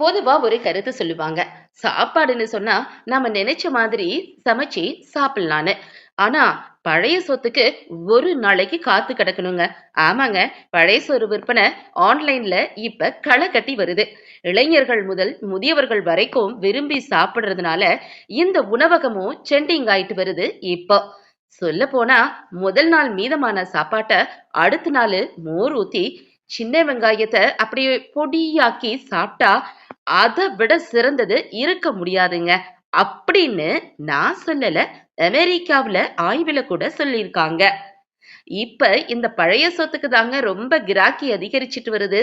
பொதுவா ஒரு கருத்து சொல்லுவாங்க. சாப்பாடுன்னு சொன்னா நாம நினைச்ச மாதிரி சமைச்சு சாப்பிடலான்னு. ஆனா பழைய சொத்துக்கு ஒரு நாளைக்கு காத்து கிடக்கணுங்க. ஆமாங்க, பழைய சோறு விற்பனை ஆன்லைன்ல இப்ப களை கட்டி வருது. இளைஞர்கள் முதல் முதியவர்கள் வரைக்கும் விரும்பி சாப்பிடுறதுனால இந்த உணவகமும் ட்ரெண்டிங் ஆயிட்டு வருது இப்போ. சொல்ல போனா முதல் நாள் மீதமான சாப்பாட்ட அடுத்த நாள் மோர் ஊத்தி சின்ன வெங்காயத்தை அப்படியே பொடியாக்கி சாப்பிட்டா அதை விட சிறந்தது இருக்க முடியாதுங்க அப்படின்னு நான் சொல்லல. அமெரிக்காவுல ஆய்வுல கூட சொல்லியிருக்காங்க. இப்ப இந்த பழைய சொத்துக்கு தாங்க ரொம்ப கிராக்கி அதிகரிச்சிட்டு வருது.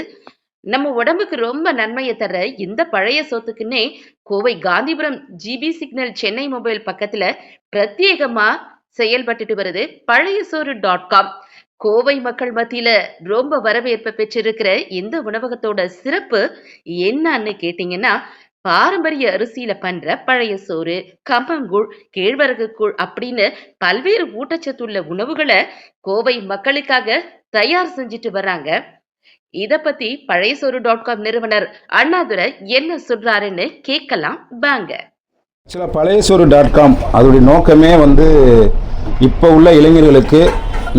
நம்ம உடம்புக்கு ரொம்ப நன்மையை தர இந்த பழைய சொத்துக்குன்னே Kovai Gandhipuram GP signal Chennai mobile பக்கத்துல பிரத்யேகமா செயல்பட்டுட்டு வருது பழைய சோறு .com. கோவை மக்கள் மத்தியில ரொம்ப வரவேற்பு பெற்றிருக்கிற இந்த உணவகத்தோட சிறப்பு என்னன்னு கேட்டீங்கன்னா, பாரம்பரிய அரிசியில பண்ற பழைய சோறு, கம்பங்கூழ், கேழ்வரகு கூழ் அப்படின்னு பல்வேறு ஊட்டச்சத்துள்ள உணவுகளை கோவை மக்களுக்காக தயார் செஞ்சுட்டு வர்றாங்க. இத பத்தி பழைய சோறு .com நிறுவனர் அண்ணாதுரை என்ன சொல்றாருன்னு கேட்கலாம் வாங்க. சில பழைய சோறு .com அதோடைய நோக்கமே இப்போ உள்ள இளைஞர்களுக்கு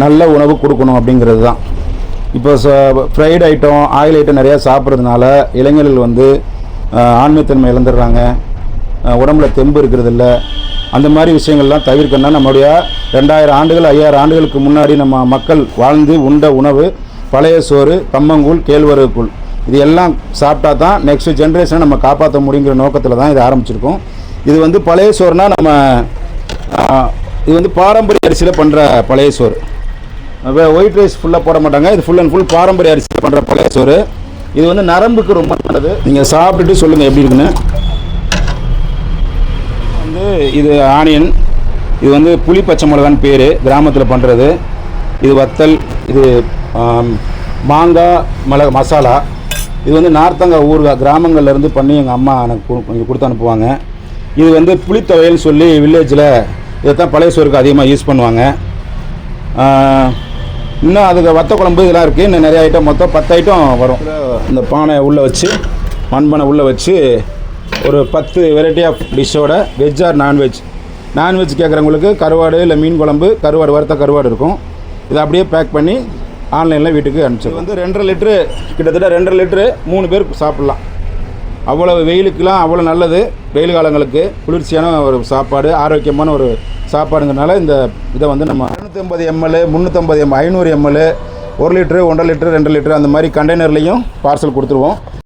நல்ல உணவு கொடுக்கணும் அப்படிங்கிறது தான். இப்போ ஃப்ரைட் ஐட்டம், ஆயில் ஐட்டம் நிறையா சாப்பிட்றதுனால இளைஞர்கள் ஆண்மைத்தன்மை இழந்துடுறாங்க, உடம்புல தெம்பு இருக்கிறது இல்லை. அந்த மாதிரி விஷயங்கள்லாம் தவிர்க்கணும்னா நம்மளுடைய 2000 ஆண்டுகள் 5000 ஆண்டுகளுக்கு முன்னாடி நம்ம மக்கள் வாழ்ந்து உண்ட உணவு பழைய சோறு, கம்மங்கூழ், கேழ்வரகு கூழ், இது எல்லாம் சாப்பிட்டா தான் நெக்ஸ்ட் ஜென்ரேஷனை நம்ம காப்பாற்ற முடியுங்கிற நோக்கத்தில் தான் இதை ஆரம்பிச்சிருக்கோம். இது பழைய சோறுனா இது பாரம்பரிய அரிசியில் பண்ணுற பழைய சோறு. ஒயிட் ரைஸ் ஃபுல்லாக போட மாட்டாங்க. இது ஃபுல் அண்ட் ஃபுல் பாரம்பரிய அரிசியில் பண்ணுற பழைய சோறு. இது நரம்புக்கு ரொம்ப நல்லது. நீங்கள் சாப்பிட்டுட்டு சொல்லுங்கள் எப்படி இருக்குன்னு. இது ஆனியன், இது புளி பச்சை மிளகான்னு பேர், கிராமத்தில் பண்ணுறது. இது வத்தல், இது மாங்காய் மிளகு மசாலா. இது நார்த்தங்காய் ஊறுகாய், கிராமங்கள்லேருந்து பண்ணி எங்கள் அம்மா எனக்கு கொஞ்சம் கொடுத்து அனுப்புவாங்க. இது புளித்துவையல்னு சொல்லி வில்லேஜில் இதைத்தான் பழைய சோறுக்கு அதிகமாக யூஸ் பண்ணுவாங்க. இன்னும் அதுக்கு வத்த குழம்பு இதெல்லாம் இருக்குது. இன்னும் நிறைய ஐட்டம், மொத்தம் 10 ஐட்டம் வரும். இந்த பானை உள்ளே வச்சு, மண்பானை உள்ளே வச்சு ஒரு 10 வெரைட்டி ஆஃப் டிஷ்ஷோட வெஜ் ஆர் நான்வெஜ் கேட்குறவங்களுக்கு கருவாடு இல்லை மீன் குழம்பு, கருவாடு வறுத்த கருவாடு இருக்கும். இதை அப்படியே பேக் பண்ணி ஆன்லைனில் வீட்டுக்கு அனுப்பிச்சிடும். 2.5 லிட்ரு, கிட்டத்தட்ட 2.5 லிட்ரு 3 பேர் சாப்பிட்லாம். அவ்வளோ வெயிலுக்கெலாம் அவ்வளோ நல்லது. வெயில் காலங்களுக்கு குளிர்ச்சியான ஒரு சாப்பாடு, ஆரோக்கியமான ஒரு சாப்பாடுங்கிறனால இந்த இதை நம்ம 250 ml, 350 ml, 500 ml, 1 litre, 1.5 litre, 2 litre அந்த மாதிரி கண்டெய்னர்லேயும் பார்சல் கொடுத்துருவோம்.